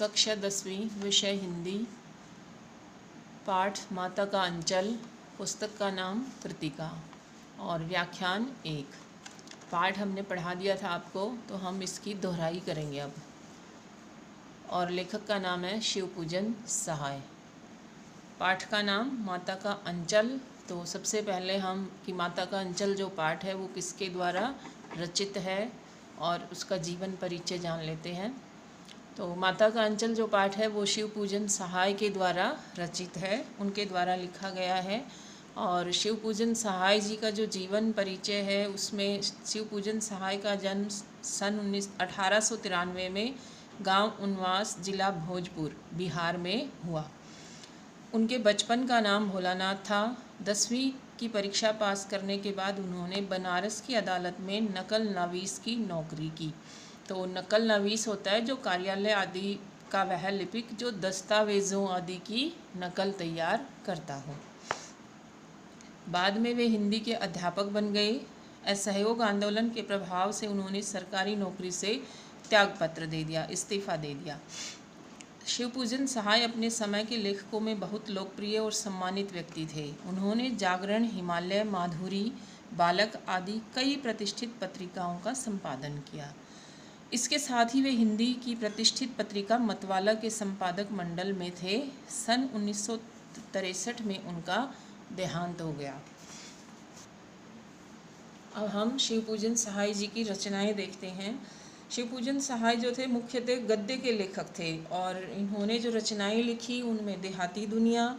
कक्षा 10वीं, विषय हिंदी, पाठ माता का अंचल, पुस्तक का नाम कृतिका और व्याख्यान 1। पाठ हमने पढ़ा दिया था आपको, तो हम इसकी दोहराई करेंगे अब। और लेखक का नाम है शिवपूजन सहाय। पाठ का नाम माता का अंचल। तो सबसे पहले हम कि माता का अंचल जो पाठ है वो किसके द्वारा रचित है और उसका जीवन परिचय जान लेते हैं। तो माता का अंचल जो पाठ है वो शिवपूजन सहाय के द्वारा रचित है, उनके द्वारा लिखा गया है। और शिवपूजन सहाय जी का जो जीवन परिचय है उसमें शिवपूजन सहाय का जन्म सन 1893 में गांव उनवास, जिला भोजपुर, बिहार में हुआ। उनके बचपन का नाम भोलानाथ था। 10वीं की परीक्षा पास करने के बाद उन्होंने बनारस की अदालत में नकल नवीस की नौकरी की। तो नकल नवीस होता है जो कार्यालय आदि का वह लिपिक जो दस्तावेज़ों आदि की नकल तैयार करता हो। बाद में वे हिंदी के अध्यापक बन गए। असहयोग आंदोलन के प्रभाव से उन्होंने सरकारी नौकरी से त्यागपत्र दे दिया, इस्तीफा दे दिया। शिवपूजन सहाय अपने समय के लेखकों में बहुत लोकप्रिय और सम्मानित व्यक्ति थे। उन्होंने जागरण, हिमालय, माधुरी, बालक आदि कई प्रतिष्ठित पत्रिकाओं का संपादन किया। इसके साथ ही वे हिंदी की प्रतिष्ठित पत्रिका मतवाला के संपादक मंडल में थे। सन 1963 में उनका देहांत हो गया। अब हम शिवपूजन सहाय जी की रचनाएं देखते हैं। शिवपूजन सहाय जो थे मुख्यतः गद्य के लेखक थे और इन्होंने जो रचनाएं लिखी उनमें देहाती दुनिया,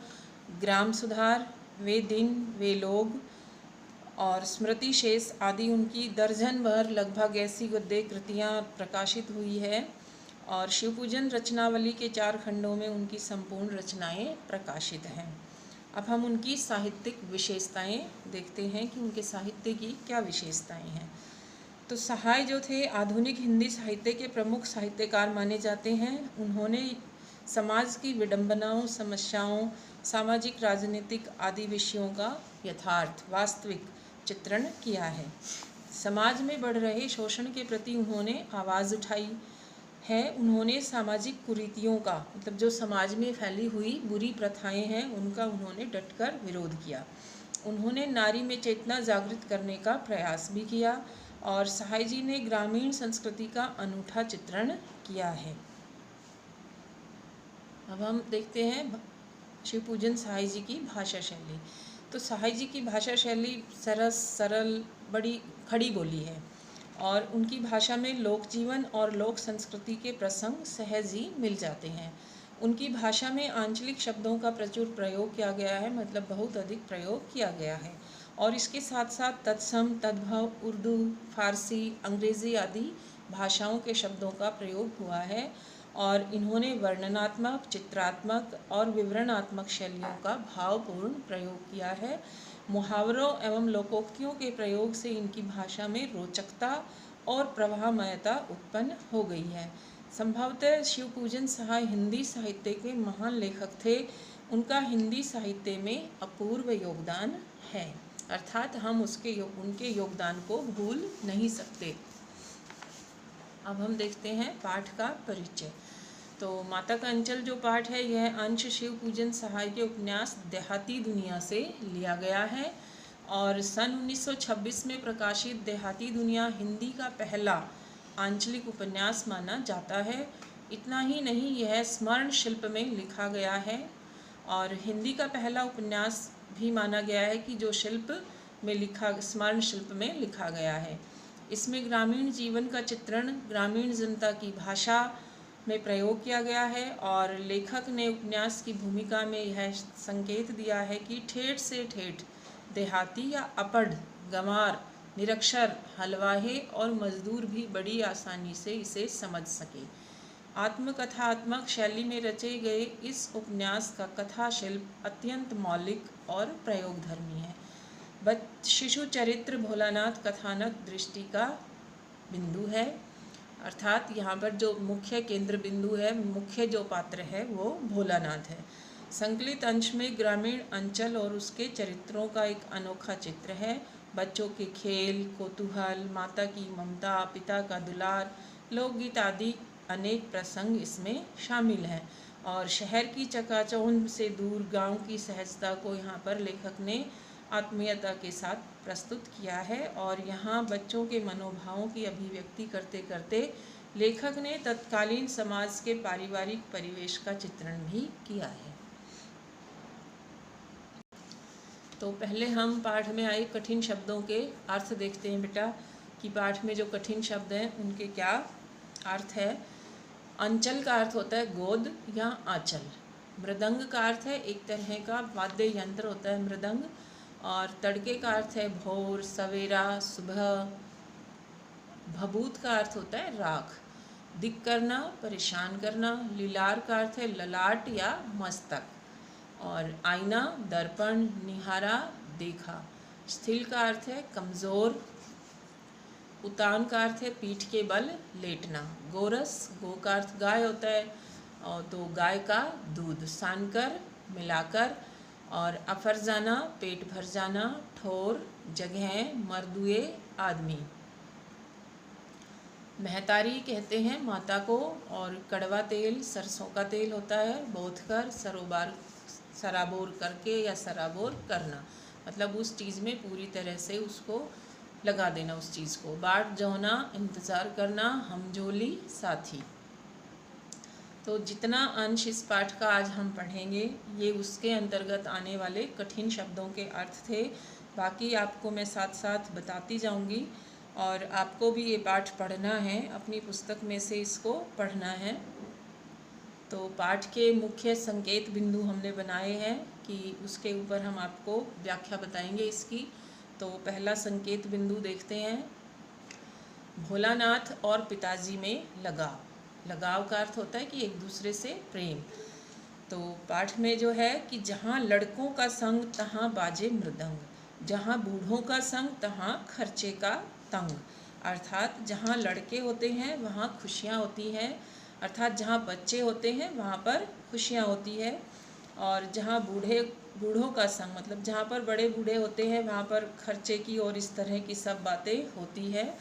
ग्राम सुधार, वे दिन वे लोग और स्मृति शेष आदि उनकी दर्जन भर लगभग ऐसी गद्य कृतियाँ प्रकाशित हुई है। और शिवपूजन रचनावली के 4 खंडों में उनकी संपूर्ण रचनाएं प्रकाशित हैं। अब हम उनकी साहित्यिक विशेषताएं देखते हैं कि उनके साहित्य की क्या विशेषताएं हैं। तो सहाय जो थे आधुनिक हिंदी साहित्य के प्रमुख साहित्यकार माने जाते हैं। उन्होंने समाज की विडंबनाओं, समस्याओं, सामाजिक, राजनीतिक आदि विषयों का यथार्थ, वास्तविक चित्रण किया है। समाज में बढ़ रहे शोषण के प्रति उन्होंने आवाज़ उठाई है। उन्होंने सामाजिक कुरीतियों का, मतलब जो समाज में फैली हुई बुरी प्रथाएं हैं, उनका उन्होंने डटकर विरोध किया। उन्होंने नारी में चेतना जागृत करने का प्रयास भी किया और सहाय जी ने ग्रामीण संस्कृति का अनूठा चित्रण किया है। अब हम देखते हैं शिवपूजन सहाय जी की भाषा शैली। तो सहाय जी की भाषा शैली सरस, सरल, बड़ी खड़ी बोली है और उनकी भाषा में लोक जीवन और लोक संस्कृति के प्रसंग सहज ही मिल जाते हैं। उनकी भाषा में आंचलिक शब्दों का प्रचुर प्रयोग किया गया है, मतलब बहुत अधिक प्रयोग किया गया है। और इसके साथ साथ तत्सम, तद्भव, उर्दू, फारसी, अंग्रेज़ी आदि भाषाओं के शब्दों का प्रयोग हुआ है। और इन्होंने वर्णनात्मक, चित्रात्मक और विवरणात्मक शैलियों का भावपूर्ण प्रयोग किया है। मुहावरों एवं लोकोक्तियों के प्रयोग से इनकी भाषा में रोचकता और प्रवाहमयता उत्पन्न हो गई है। संभवतः शिवपूजन सहाय हिंदी साहित्य के महान लेखक थे। उनका हिंदी साहित्य में अपूर्व योगदान है, अर्थात हम उनके योगदान को भूल नहीं सकते। अब हम देखते हैं पाठ का परिचय। तो माता का अंचल जो पाठ है यह अंश शिवपूजन सहाय के उपन्यास देहाती दुनिया से लिया गया है और सन 1926 में प्रकाशित देहाती दुनिया हिंदी का पहला आंचलिक उपन्यास माना जाता है। इतना ही नहीं, यह स्मरण शिल्प में लिखा गया है और हिंदी का पहला उपन्यास भी माना गया है कि जो शिल्प में स्मरण शिल्प में लिखा गया है। इसमें ग्रामीण जीवन का चित्रण ग्रामीण जनता की भाषा में प्रयोग किया गया है और लेखक ने उपन्यास की भूमिका में यह संकेत दिया है कि ठेठ से ठेठ देहाती या अपढ़, गंवार, निरक्षर, हलवाहे और मजदूर भी बड़ी आसानी से इसे समझ सके। आत्मकथात्मक शैली में रचे गए इस उपन्यास का कथा शिल्प अत्यंत मौलिक और प्रयोगधर्मी है। शिशु चरित्र भोलानाथ कथानक दृष्टि का बिंदु है, अर्थात यहाँ पर जो मुख्य केंद्र बिंदु है, मुख्य जो पात्र है वो भोलानाथ है। संकलित अंश में ग्रामीण अंचल और उसके चरित्रों का एक अनोखा चित्र है। बच्चों के खेल, कौतूहल, माता की ममता, पिता का दुलार, लोकगीत आदि अनेक प्रसंग इसमें शामिल हैं। और शहर की चकाचौंध से दूर गांव की सहजता को यहाँ पर लेखक ने आत्मीयता के साथ प्रस्तुत किया है। और यहाँ बच्चों के मनोभावों की अभिव्यक्ति करते करते लेखक ने तत्कालीन समाज के पारिवारिक परिवेश का चित्रण भी किया है। तो पहले हम पाठ में आए कठिन शब्दों के अर्थ देखते हैं बेटा, कि पाठ में जो कठिन शब्द हैं उनके क्या अर्थ है। अंचल का अर्थ होता है गोद या आंचल। मृदंग का अर्थ है एक तरह का वाद्य यंत्र होता है मृदंग। और तड़के का अर्थ है भोर, सवेरा, सुबह। भभूत का अर्थ होता है राख। दिक करना, परेशान करना। लीलार का अर्थ है ललाट या मस्तक। और आईना, दर्पण, निहारा, देखा। स्थिल का अर्थ है कमज़ोर। उतान का अर्थ है पीठ के बल लेटना। गोरस, गो का अर्थ गाय होता है, और तो गाय का दूध। सानकर, मिलाकर। और अफरजाना, पेट भर जाना। ठोर, जगह, मर्दुए, आदमी। महतारी कहते हैं माता को। और कड़वा तेल सरसों का तेल होता है। बोथकर, सराबोर करके या सराबोर करना, मतलब उस चीज़ में पूरी तरह से उसको लगा देना उस चीज़ को। बाट जोना, इंतज़ार करना। हमजोली, साथी। तो जितना अंश इस पाठ का आज हम पढ़ेंगे ये उसके अंतर्गत आने वाले कठिन शब्दों के अर्थ थे। बाकी आपको मैं साथ साथ बताती जाऊंगी। और आपको भी ये पाठ पढ़ना है, अपनी पुस्तक में से इसको पढ़ना है। तो पाठ के मुख्य संकेत बिंदु हमने बनाए हैं कि उसके ऊपर हम आपको व्याख्या बताएंगे इसकी। तो पहला संकेत बिंदु देखते हैं, भोलानाथ और पिताजी में लगाव। लगाव का अर्थ होता है कि एक दूसरे से प्रेम। तो पाठ में जो है कि जहाँ लड़कों का संग तहाँ बाजे मृदंग, जहाँ बूढ़ों का संग तहाँ खर्चे का तंग। अर्थात जहाँ लड़के होते हैं वहाँ खुशियाँ होती हैं, अर्थात जहाँ बच्चे होते हैं वहाँ पर खुशियाँ होती है। और जहाँ बूढ़ों का संग, मतलब जहाँ पर बड़े बूढ़े होते हैं वहाँ पर खर्चे की और इस तरह की सब बातें होती है।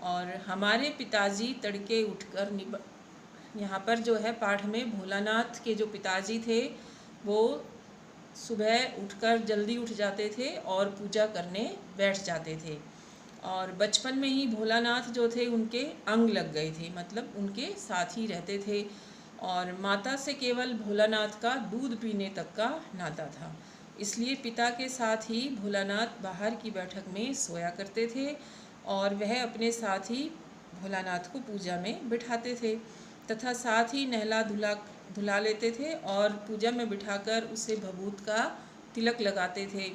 और हमारे पिताजी तड़के उठकर यहाँ पर जो है पाठ में भोलानाथ के जो पिताजी थे वो सुबह उठकर जल्दी उठ जाते थे और पूजा करने बैठ जाते थे। और बचपन में ही भोलानाथ जो थे उनके अंग लग गए थे, मतलब उनके साथ ही रहते थे। और माता से केवल भोलानाथ का दूध पीने तक का नाता था, इसलिए पिता के साथ ही भोलानाथ बाहर की बैठक में सोया करते थे और वह अपने साथ ही भोलानाथ को पूजा में बिठाते थे तथा साथ ही नहला धुला लेते थे और पूजा में बिठाकर उसे भभूत का तिलक लगाते थे।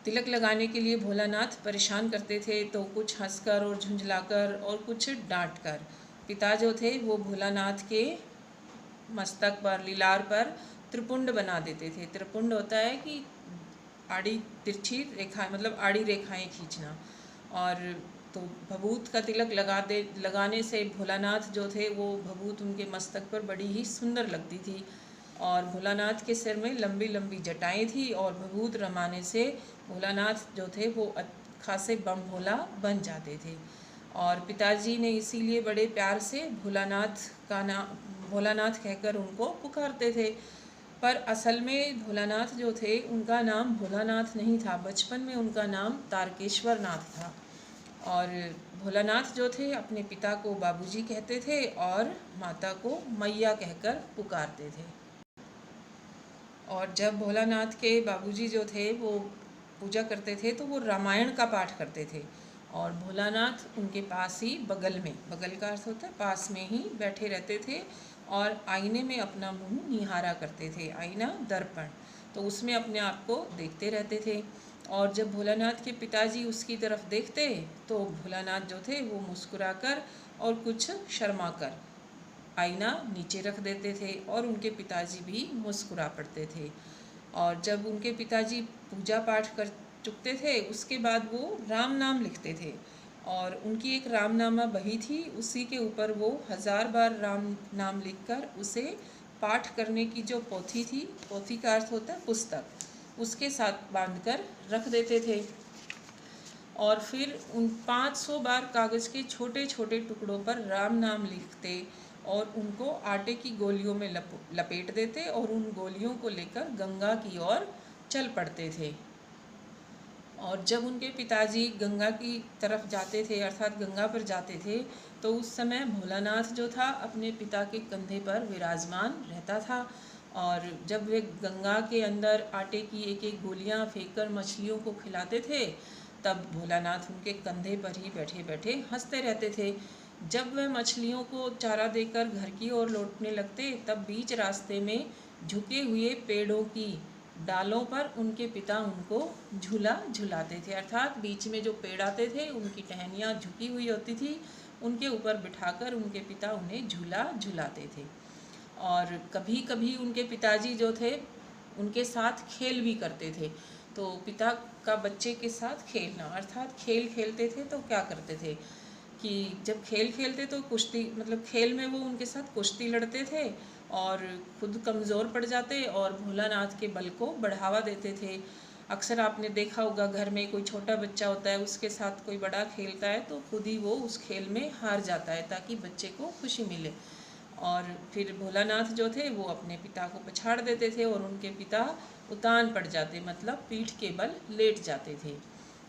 तिलक लगाने के लिए भोलानाथ परेशान करते थे, तो कुछ हंसकर और झुंझलाकर और कुछ डांटकर। पिता जो थे वो भोलानाथ के मस्तक पर, लीलार पर त्रिपुंड बना देते थे। त्रिपुंड होता है कि आड़ी तिरछी रेखा, मतलब आड़ी रेखाएं खींचना। और तो भभूत का तिलक लगाने से भोलानाथ जो थे वो भभूत उनके मस्तक पर बड़ी ही सुंदर लगती थी। और भोलानाथ के सिर में लंबी लंबी जटाएं थी और भभूत रमाने से भोलानाथ जो थे वो खासे बम भोला बन जाते थे। और पिताजी ने इसीलिए बड़े प्यार से भोलानाथ का नाम भोलानाथ कहकर उनको पुकारते थे। पर असल में भोलानाथ जो थे उनका नाम भोलानाथ नहीं था, बचपन में उनका नाम तारकेश्वर नाथ था। और भोलानाथ जो थे अपने पिता को बाबूजी कहते थे और माता को मैया कहकर पुकारते थे। और जब भोलानाथ के बाबूजी जो थे वो पूजा करते थे तो वो रामायण का पाठ करते थे और भोलानाथ उनके पास ही बगल का अर्थ होता है पास में ही बैठे रहते थे और आईने में अपना मुंह निहारा करते थे। आईना, दर्पण, तो उसमें अपने आप को देखते रहते थे। और जब भोलानाथ के पिताजी उसकी तरफ देखते तो भोलानाथ जो थे वो मुस्कुराकर और कुछ शर्माकर आईना नीचे रख देते थे और उनके पिताजी भी मुस्कुरा पड़ते थे। और जब उनके पिताजी पूजा पाठ कर चुकते थे उसके बाद वो राम नाम लिखते थे और उनकी एक रामनामा बही थी, उसी के ऊपर वो 1000 बार राम नाम लिखकर उसे पाठ करने की जो पोथी थी, पोथी का अर्थ होता है पुस्तक, उसके साथ बांधकर रख देते थे। और फिर उन 500 बार कागज़ के छोटे छोटे टुकड़ों पर राम नाम लिखते और उनको आटे की गोलियों में लपेट देते और उन गोलियों को लेकर गंगा की ओर चल पड़ते थे। और जब उनके पिताजी गंगा की तरफ जाते थे अर्थात गंगा पर जाते थे, तो उस समय भोलानाथ जो था अपने पिता के कंधे पर विराजमान रहता था। और जब वे गंगा के अंदर आटे की एक एक गोलियां फेंककर मछलियों को खिलाते थे, तब भोलानाथ उनके कंधे पर ही बैठे बैठे हंसते रहते थे। जब वे मछलियों को चारा देकर घर की ओर लौटने लगते, तब बीच रास्ते में झुके हुए पेड़ों की डालों पर उनके पिता उनको झूला झुलाते थे, अर्थात बीच में जो पेड़ आते थे उनकी टहनियाँ झुकी हुई होती थी, उनके ऊपर बिठाकर उनके पिता उन्हें झूला झुलाते थे। और कभी कभी उनके पिताजी जो थे उनके साथ खेल भी करते थे। तो पिता का बच्चे के साथ खेलना, अर्थात खेल खेलते थे तो क्या करते थे कि जब खेल खेलते तो कुश्ती, मतलब खेल में वो उनके साथ कुश्ती लड़ते थे और खुद कमज़ोर पड़ जाते और भोलानाथ के बल को बढ़ावा देते थे। अक्सर आपने देखा होगा घर में कोई छोटा बच्चा होता है, उसके साथ कोई बड़ा खेलता है तो खुद ही वो उस खेल में हार जाता है ताकि बच्चे को खुशी मिले। और फिर भोलानाथ जो थे वो अपने पिता को पछाड़ देते थे और उनके पिता उतान पड़ जाते, मतलब पीठ के बल लेट जाते थे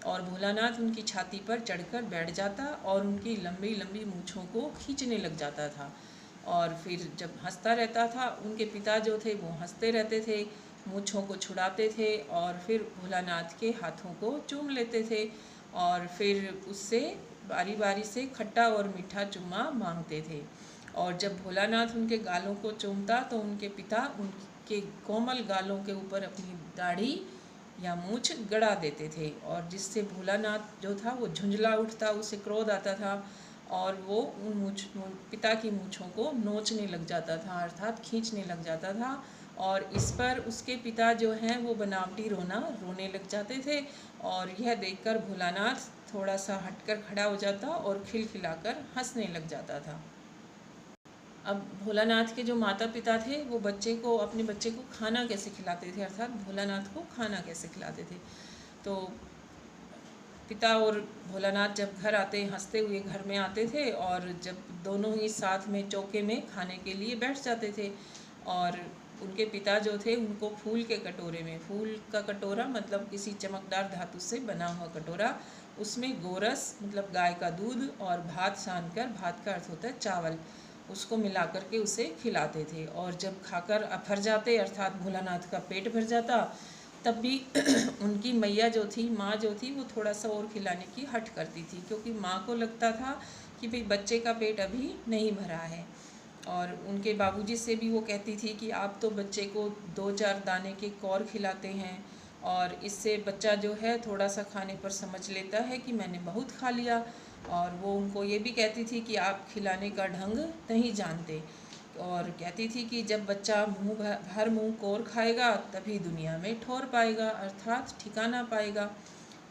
और भोलानाथ उनकी छाती पर चढ़कर बैठ जाता और उनकी लंबी लंबी मूँछों को खींचने लग जाता था। और फिर जब हंसता रहता था, उनके पिता जो थे वो हंसते रहते थे, मूँछों को छुड़ाते थे और फिर भोलानाथ के हाथों को चूम लेते थे और फिर उससे बारी बारी से खट्टा और मीठा चुम्मा मांगते थे। और जब भोलानाथ उनके गालों को चूमता तो उनके पिता उनके कोमल गालों के ऊपर अपनी दाढ़ी या मूछ गड़ा देते थे और जिससे भोलानाथ जो था वो झुंझला उठता, उसे क्रोध आता था और वो उन पिता की मूँछों को नोचने लग जाता था, अर्थात खींचने लग जाता था। और इस पर उसके पिता जो हैं वो बनावटी रोने लग जाते थे और यह देखकर भोलानाथ थोड़ा सा हटकर खड़ा हो जाता और खिलखिलाकर हंसने लग जाता था। अब भोलानाथ के जो माता पिता थे वो अपने बच्चे को खाना कैसे खिलाते थे, अर्थात भोलानाथ को खाना कैसे खिलाते थे। तो पिता और भोलानाथ जब घर आते, हंसते हुए घर में आते थे और जब दोनों ही साथ में चौके में खाने के लिए बैठ जाते थे और उनके पिता जो थे उनको फूल के कटोरे में, फूल का कटोरा मतलब किसी चमकदार धातु से बना हुआ कटोरा, उसमें गोरस मतलब गाय का दूध और भात सान कर, भात का अर्थ होता है चावल, उसको मिला करके उसे खिलाते थे। और जब खाकर अफर जाते अर्थात भोलानाथ का पेट भर जाता, तब भी उनकी मैया जो थी, माँ जो थी, वो थोड़ा सा और खिलाने की हट करती थी क्योंकि माँ को लगता था कि भाई बच्चे का पेट अभी नहीं भरा है। और उनके बाबूजी से भी वो कहती थी कि आप तो बच्चे को 2-4 दाने के कौर खिलाते हैं और इससे बच्चा जो है थोड़ा सा खाने पर समझ लेता है कि मैंने बहुत खा लिया। और वो उनको ये भी कहती थी कि आप खिलाने का ढंग नहीं जानते और कहती थी कि जब बच्चा भर मुँह कौर खाएगा तभी दुनिया में ठौर पाएगा, अर्थात ठिकाना पाएगा।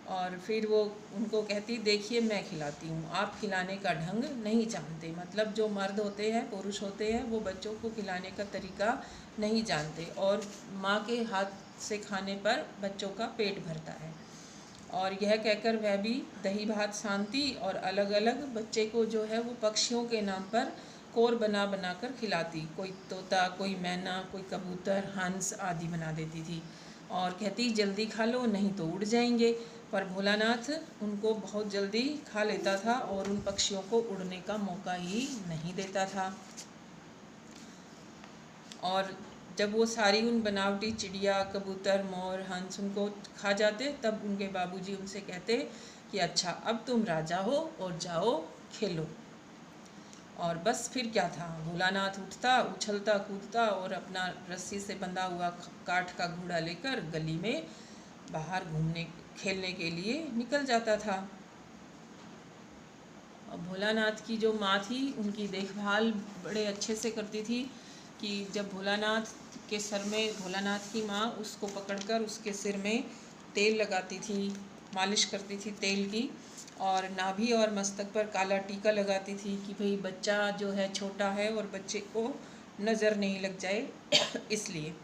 और फिर वो उनको कहती, देखिए मैं खिलाती हूँ, आप खिलाने का ढंग नहीं जानते, मतलब जो मर्द होते हैं, पुरुष होते हैं, वो बच्चों को खिलाने का तरीका नहीं जानते और माँ के हाथ से खाने पर बच्चों का पेट भरता है। और यह कहकर वह भी दही भात शांति और अलग अलग बच्चे को जो है वो पक्षियों के नाम पर कोर बना बना कर खिलाती, कोई तोता, कोई मैना, कोई कबूतर, हंस आदि बना देती थी और कहती जल्दी खा लो नहीं तो उड़ जाएंगे। पर भोलानाथ उनको बहुत जल्दी खा लेता था और उन पक्षियों को उड़ने का मौका ही नहीं देता था। और जब वो सारी उन बनावटी चिड़िया, कबूतर, मोर, हंस उनको खा जाते, तब उनके बाबूजी उनसे कहते कि अच्छा अब तुम राजा हो और जाओ खेलो। और बस फिर क्या था, भोलानाथ उठता, उछलता कूदता और अपना रस्सी से बंधा हुआ काठ का घोड़ा लेकर गली में बाहर घूमने खेलने के लिए निकल जाता था। और भोलानाथ की जो माँ थी उनकी देखभाल बड़े अच्छे से करती थी कि जब भोलानाथ के सर में, भोलानाथ की माँ उसको पकड़कर उसके सिर में तेल लगाती थी, मालिश करती थी तेल की, और नाभि और मस्तक पर काला टीका लगाती थी कि भाई बच्चा जो है छोटा है और बच्चे को नज़र नहीं लग जाए इसलिए।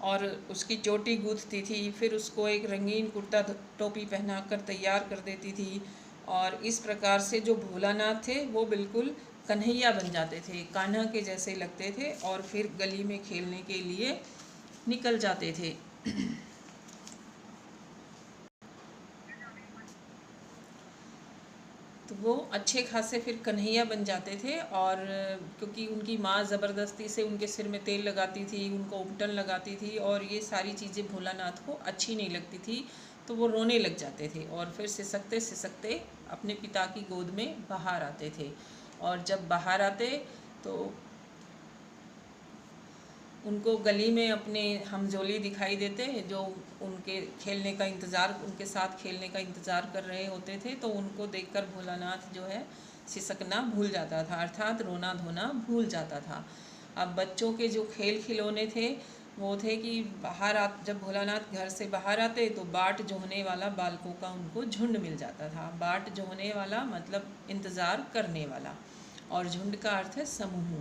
और उसकी चोटी गूंथती थी, फिर उसको एक रंगीन कुर्ता टोपी पहनाकर तैयार कर देती थी। और इस प्रकार से जो भोलानाथ थे वो बिल्कुल कन्हैया बन जाते थे, कान्हा के जैसे लगते थे, और फिर गली में खेलने के लिए निकल जाते थे। तो वो अच्छे खासे फिर कन्हैया बन जाते थे। और क्योंकि उनकी माँ ज़बरदस्ती से उनके सिर में तेल लगाती थी, उनको उबटन लगाती थी, और ये सारी चीज़ें भोलानाथ को अच्छी नहीं लगती थी, तो वो रोने लग जाते थे और फिर सिसकते सिसकते अपने पिता की गोद में बाहर आते थे। और जब बाहर आते तो उनको गली में अपने हमजोली दिखाई देते, जो उनके खेलने का इंतज़ार, उनके साथ खेलने का इंतज़ार कर रहे होते थे। तो उनको देखकर भोलानाथ जो है सिसकना भूल जाता था, अर्थात रोना धोना भूल जाता था। अब बच्चों के जो खेल खिलौने थे वो थे कि जब भोलानाथ घर से बाहर आते तो बाट जोहने वाला बालकों का उनको झुंड मिल जाता था। बाट जोहने वाला मतलब इंतज़ार करने वाला, और झुंड का अर्थ है समूह,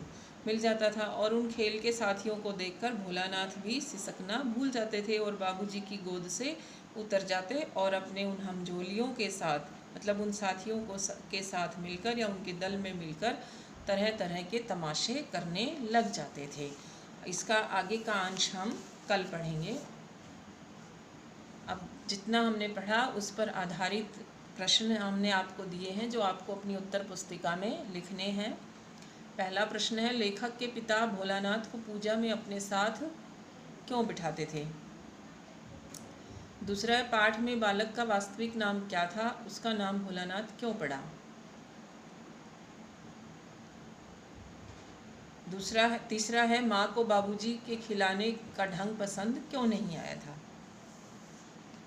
मिल जाता था। और उन खेल के साथियों को देखकर भोलानाथ भी सिसकना भूल जाते थे और बाबूजी की गोद से उतर जाते और अपने उन हमजोलियों के साथ, मतलब उन साथियों के साथ मिलकर या उनके दल में मिलकर तरह तरह के तमाशे करने लग जाते थे। इसका आगे का अंश हम कल पढ़ेंगे। अब जितना हमने पढ़ा उस पर आधारित प्रश्न हमने आपको दिए हैं, जो आपको अपनी उत्तर पुस्तिका में लिखने हैं। पहला प्रश्न है, लेखक के पिता भोलानाथ को पूजा में अपने साथ क्यों बिठाते थे? दूसरा है, पाठ में बालक का वास्तविक नाम क्या था, उसका नाम भोलानाथ क्यों पड़ा? तीसरा है, माँ को बाबूजी के खिलाने का ढंग पसंद क्यों नहीं आया था?